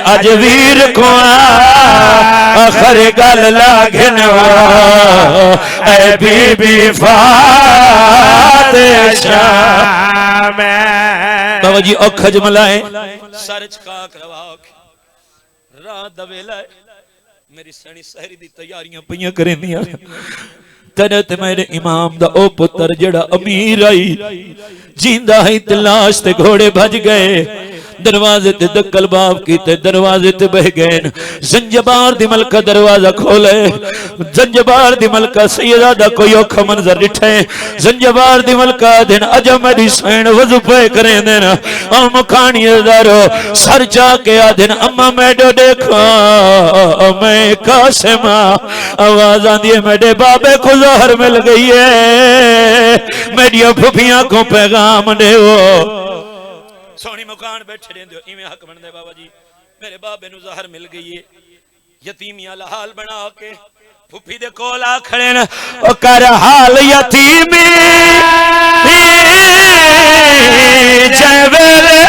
[SPEAKER 1] आज वीर को आखिर गल लागन ए बीबी फातिशा बाबा जी औखज मलाए सर चका करवा रात दा वेला मेरी सैनी सहरी दी तैयारियां पईयां करेंदियां तेरे ते मेरे इमाम दा ओ पुत्र जेड़ा अमीर आई जिंदा है ते लाश ते घोड़े भज गए दरवाजे ते दक्कल बाब की ते दरवाजे ते बह गए जंजबार दी मलका दरवाजा खोले जंजबार दी मलका सैयदा कोई औखा मंजर दिठे जंजबार दी मलका दिन अज मेरी सैन वजू पे करे देना ओ मखानी दारो सर जा के आ दिन अम्मा मेडो देखो मैं कासिम आवाज आंदी है मेरे बाबे को जहर मिल गई है मेरी फुफियां को पैगाम देवो सोनी मकान बैठे रहंदे इवें हक बनदे बाबा जी मेरे बाबे नु जहर मिल गई है यतीमियां ला हाल बना के फुफी दे कोल आ खड़े न ओ कर हाल यतीमी जवेले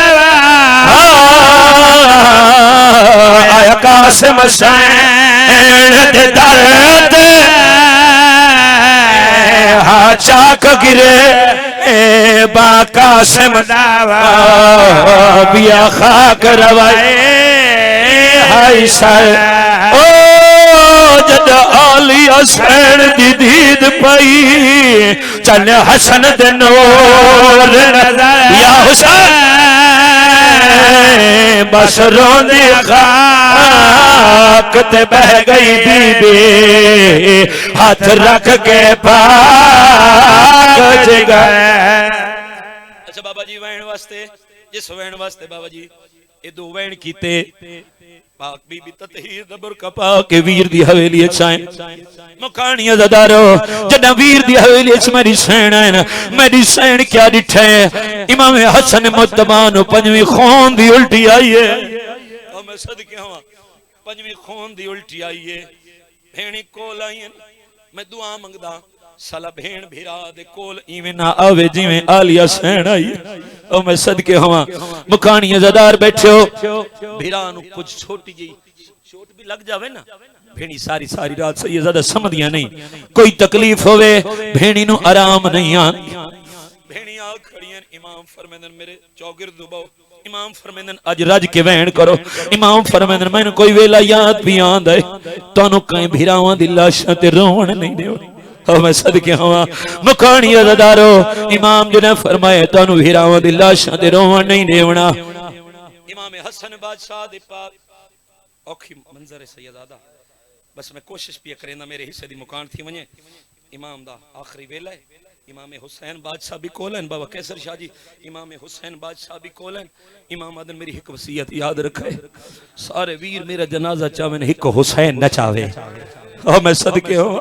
[SPEAKER 1] आया कासिम सैन दे दर्द हा चाक गिरे बा कासिम दावा बिया खाक रवाए हाय सर ओ जद आलिया सैन दी दीद पई चल हसन दे नूर या हुसैन बस रोंदी खाक ते बह गई बीबी हाथ रख के पाक जगह। अच्छा बाबा जी वैन वास्ते जिस वैन वास्ते बाबा जी ये दो वैन कीते पाक बीबी ततहीर दा बुरका पा के वीर दी हवेली चाहे मकानिया ज़दारो जदा वीर दी हवेली च मेरी सैन है ना मेरी सैन क्या दिठे इमाम हसन मुत्तबा नु पंजवीं खून दी उल्टी आई है और मैं सदके हवा पंजवीं खून दी उल्टी आई है भेणी कोल आई है मैं दुआ मंगदा साला भेण भिरा दे कोल इवें ना आवे जिवें आलिया सैन आई ओ मैं सदके हवा मुकानिया ज़दार बैठे हो भिरा नु कुछ छोटी जी चोट भी लग जावे ना भेणी सारी सारी रात सही ज्यादा समझदियां नहीं कोई तकलीफ होवे भेणी नु आराम नहीं आ भेणी आ खड़ियां इमाम फरमांदन मेरे चौगिर्द दुबो इमाम फरमांदन अज रज के वहन करो इमाम फरमांदन मैनू कोई वेला याद भी आंदा है तानू कई भिरावां दी लाशां ते रोवण नहीं देवनी मैं सदके हवा मुकानी अज़दारो इमाम जी ने फरमाया तानू भिरावां दी लाशां ते रोवण नहीं देवना इमाम हसन बादशाह दे पाक औखी मंजर है सैयदादा बस मैं कोशिश भी करेंदा मेरे हिस्से दी मुकान थी वने इमाम दा आखिरी वेला है इमाम हुसैन बादशाह भी कोलन बाबा कैसर शाह जी इमाम हुसैन बादशाह भी कोलन इमाम आदन मेरी एक वसीयत याद रखे सारे वीर मेरा जनाजा चावे एक हुसैन नचावे और मैं सदके हो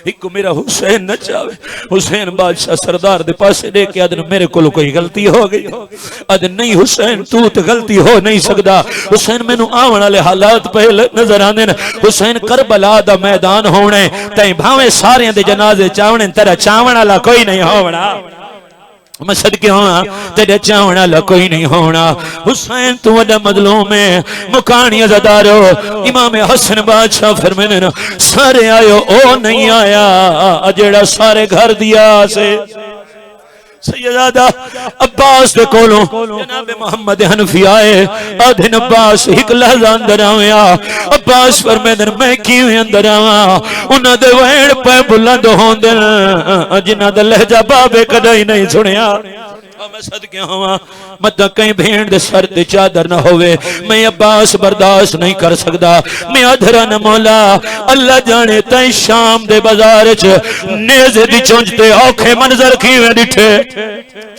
[SPEAKER 1] एक मेरा हुसैन नचावे हुसैन बादशाह सरदार दे पासे दे के आदन मेरे को कोई गलती हो गई अद नहीं हुसैन तू तो गलती हो नहीं सकदा हुसैन मैनू आवन वाले हालात पहले नजर आंदे न हुसैन करबला दा मैदान होने तई भावे सारे दे जनाजे चावणे तेरा चावण वाला कोई नहीं होवना मैं सदके होना तेरे चावण वाला कोई नहीं होना हुसैन तू वड़ा मजलूम है मुकानी अज़दारो इमाम हसन बादशाह फरमाने ना सारे आयो ओ नहीं आया जेड़ा सारे घर दिया से सैयदा अब्बास दे कोलों जनाब मोहम्मद हनफी आए आधन अब्बास एक लहजा अंदर आया अब्बास फरमांदे मैं किवें अंदर आवा उन्हां दे वहण पे बुलंद होंदे जिन्हां दा लहजा बाबे कदे नहीं सुनिया मैं सदके हवा मत कहीं भेड़ दे सर ते चादर ना होवे मैं अब्बास बर्दाश्त नहीं कर सकदा मैं अधरा न मौला अल्लाह जाने तई शाम दे बाजार च नेज़े दी चुंझ ते औखे मंजर किवें दिठे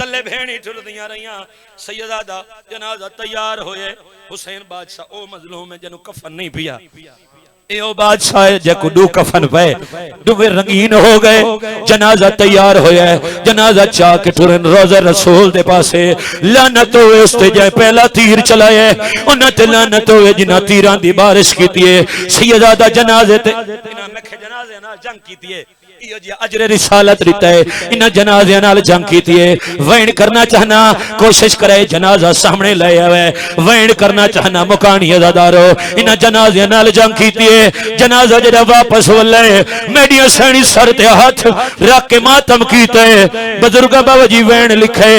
[SPEAKER 1] थल्ले भेणी टुरदियां रहियां सैयदा दा जनाजा तैयार होए हुसैन बादशाह ओ मजलूम है जनु कफन नहीं पिया ए बादशाह जको दो कफन पे दुवे रंगीन हो गए जनाजा तैयार होया जनाजा चा के टुरन रोज़ा रसूल दे पासे लानत होवे उसते जाए पहला तीर चलाए उन्हां ते लानत होवे जिन्हां तीरां दी बारिश कीती है सैयदा दा जनाजे ते इन्हां लखे जनाजे नाल जंग कीती है इयो जी अजर रिसालत दिता है इन्हां जनाजे नाल जंग कीती है वैन करना चाहना कोशिश करे जनाजा सामने ले आवे वैन करना चाहना मुकानी अज़दारो इन्हां जनाजे नाल जंग कीती है जनाजा जड़ा वापस वले मेडिया सैनी सर ते हाथ रख के मातम कीते बुजुर्ग बाबा जी वैन लिखे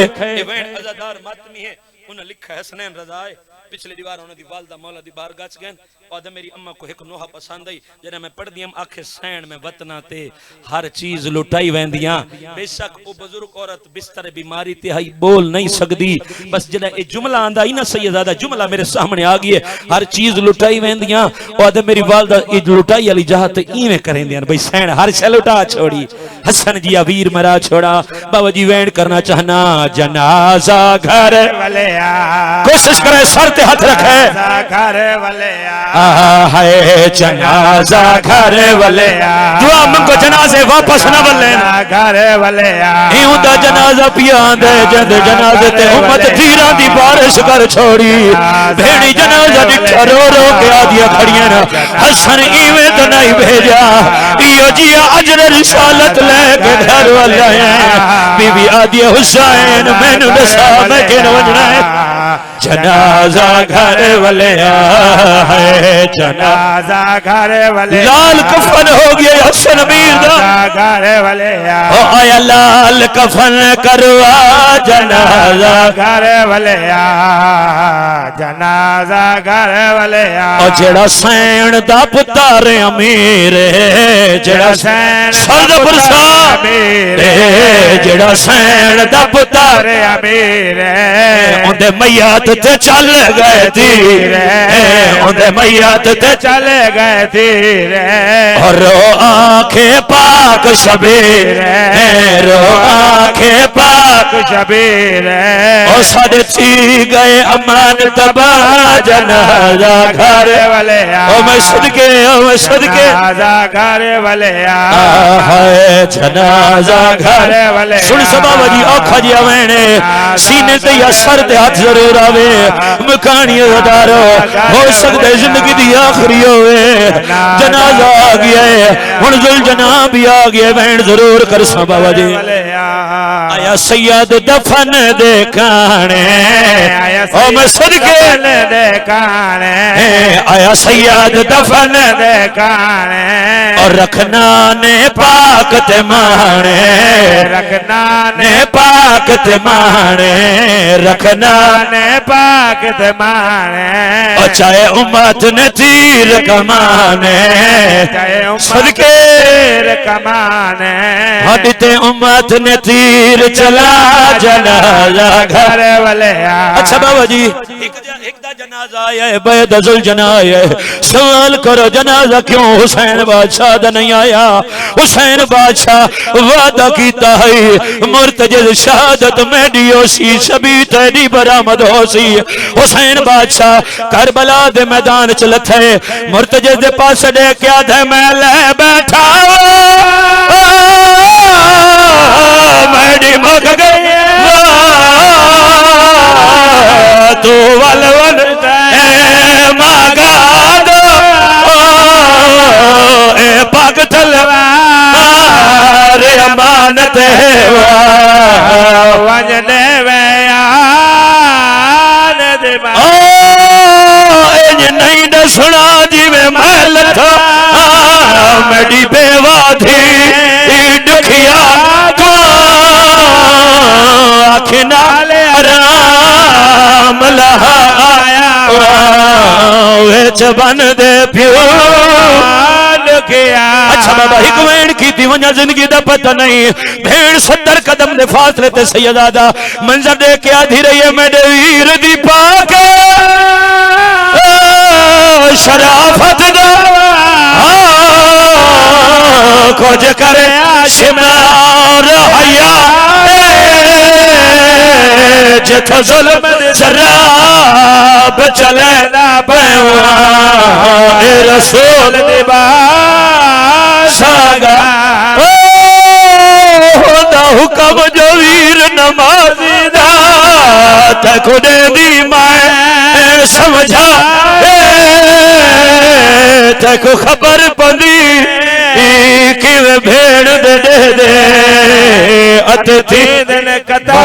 [SPEAKER 1] वैन अज़दार मातमी है उन्हें लिखा है हसनैन रज़ा है पिछली दीवार उन्होंने दी वालदा मौला दी बार गच गए और मेरी अम्मा को एक नोहा पसंद आई जरा मैं पढ़ दियम आखे सैन में वतना ते हर चीज लुटाई वेंदियां बेशक वो बुजुर्ग औरत बिस्तर बीमारी ते हाई बोल नहीं सकदी बस जरा ये जुमला आंदा ही ना सैयदादा जुमला मेरे सामने आ गई है हर चीज लुटाई वेंदियां और मेरी वालदा ये लुटाई वाली जहां ते इवें करेंदियां भाई सैन हर शे लुटा छोड़ी हसन जी वीर मरा छोड़ा बाबा जी वैन करना चाहना जनाजा घर वाले कोशिश करे सर ते हाथ रखे घर वाले हाय जनाजा घर वाले दुआ मंगो जनाजे वापस न वले घर वाले यूं दा जनाजा पिया दे जद जनाजे ते उम्मत तीरां दी बारिश कर छोड़ी भेड़ी जनाजा दिखा रो रो के आदिया खड़ियां ना हसन इवें तो नहीं भेजा यो जी अजर रिसालत लेके घर वाले बीबी आदिया हुसैन मैनू दसा मैं किन वजना है जनाजा घर वाले है जनाजा घर वाले लाल कफन हो गया हसन मीर दा घर वाले ओ आया लाल कफन करवा जनाजा घर वाले जनाजा घर वाले ओ जेड़ा सैन दा पुत्र अमीर जेड़ा सैन सरदपुर साहब जेड़ा सैन दा पुत्र अमीर ओंदे मैयत ते चल गए तीर ओंदे मैयत ते चल गए तीर और रो आंखे पाक शबीर रो आंखे पाक शबीर ओ साडे थी गए अमान तबा जनाजा घर वाले ओ मैं सदके जनाजा घर वाले हाय जनाजा घर वाले सुन सबावा जी औखा जी आवेने सीने ते या सर ते हाथ जरूर आवे मकानी अदारो हो सकता है जिंदगी दी आखिरी होवे जनाजा आ गया है हुन जुल जना भी आ गया बहन जरूर कर सा बाबा जी आया सैयद दफन दे काने ओ मैं सदके दे काने आया सैयद दफन दे काने और रखना ने पाक ते माने रखना ने पाक ते माने रखना ने पाक ते माने और चाहे उम्मत ने तीर कमाने चाहे सदके कमाने हद ते उम्मत ने तीर चला जनाजा घर वाले अच्छा बाबा जी एक दा जनाजा आया है बेदजुल जना आया है सवाल करो जनाजा क्यों हुसैन बादशाह दा नहीं आया हुसैन बादशाह वादा कीता है मुर्तजिद शहादत मेडियो सी सभी तेरी बरामद हो सी हुसैन बादशाह करबला दे मैदान च लथे मुर्तजिद दे पास दे क्या थे मैं ले बैठा मेरी मग गई तू वलवन मागा दो ए पग तलवार अमानत वजने नहीं दसना जिवे महल था मेरी बेवा थी दुखिया आखिना राम लहाया बन दे प्यो अच्छा बाबा एक वेण की थी वजह जिंदगी का पता नहीं भेड़ 70 कदम दे फासले ते सैयदादा मंजर दे के आधी रही है मेरे वीर दी पाक शराफत दा कुछ करे शिमार हया जिथे जुल्म शराब चले ना पैवा रसूल दी बादशाह हुक्म जो वीर नमाजी दा तको दे दी मैं समझा तको खबर पदी कि भेड़ दे दे अत थी दिन कता